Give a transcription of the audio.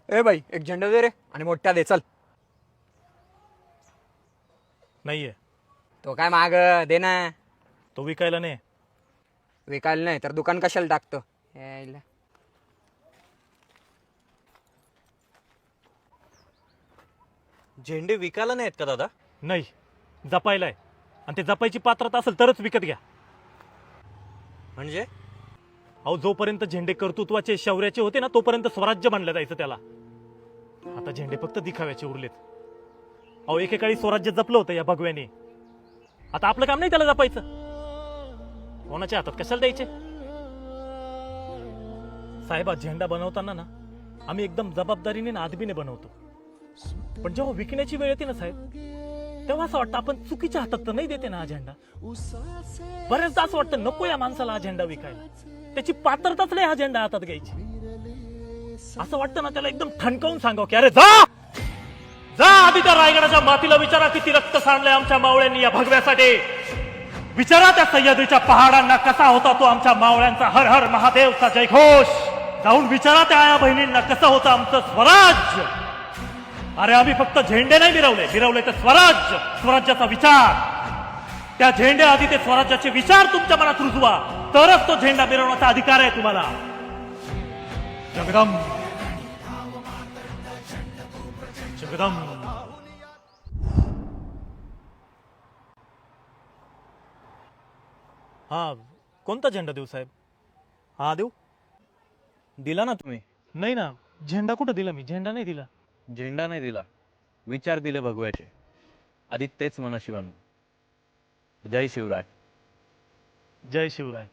ए बाई एक झेंडा दे रे आणि मोठ्या दे चल. नाहीये. तो काय माग दे ना. तो विकायला नाही. विकायला नाही तर दुकान कशाला टाकतो. यायला. झेंडे विकायला नाहीत का दादा? नाही, जपायला आहे. आणि ते जपायची पात्रता असेल तरच विकत घ्या. म्हणजे अहो, जोपर्यंत झेंडे कर्तृत्वाचे शौर्याचे होते ना तोपर्यंत स्वराज्य मानलं जायचं त्याला. आता झेंडे फक्त दिखाव्याचे उरलेत. अहो, एकेकाळी स्वराज्य जपलं होतं या भगव्याने. आता आपलं काम नाही त्याला जपायचं. कोणाच्या हातात कशाला द्यायचे. साहेब, हा झेंडा बनवताना ना आम्ही एकदम जबाबदारीने ना आदबीने बनवतो. पण जेव्हा विकण्याची वेळ येते ना साहेब, तेव्हा असं वाटतं आपण चुकीच्या हातात तर नाही देते ना हा झेंडा. बऱ्याचदा असं वाटतं नको या माणसाला हा झेंडा विकायला. त्याची पात्रताच नाही हा झेंडा हातात घ्यायची. असं वाटतं ना त्याला एकदम ठणकावून सांगावं की अरे जा जा, आधी त्या रायगडाच्या मातीला विचारा किती रक्त सांडलंय आमच्या मावळ्यांनी या भगव्यासाठी. विचारा त्या सह्याद्रीच्या पहाडांना कसा होता तो आमच्या मावळ्यांचा हर हर महादेवचा जयघोष. जाऊन विचारा त्या आया बहिणींना कसं होतं आमचं स्वराज्य. अरे आम्ही फक्त झेंडे नाही मिरवले ते स्वराज्य, स्वराज्याचा विचार. त्या झेंड्या आधी ते स्वराज्याचे विचार तुमच्या मनात रुजवा, तरच तो झेंडा मिरवण्याचा अधिकार आहे तुम्हाला. जगदम जगदम. हा, कोणता झेंडा देऊ साहेब? हा देऊ. दिला ना तुम्ही? नाही ना, झेंडा कुठं दिला मी? झेंडा नाही दिला. झेंडा नाही दिला, विचार दिले भगव्याचे. आधी तेच मनाशी बांधू. जय शिवराय. जय शिवराय.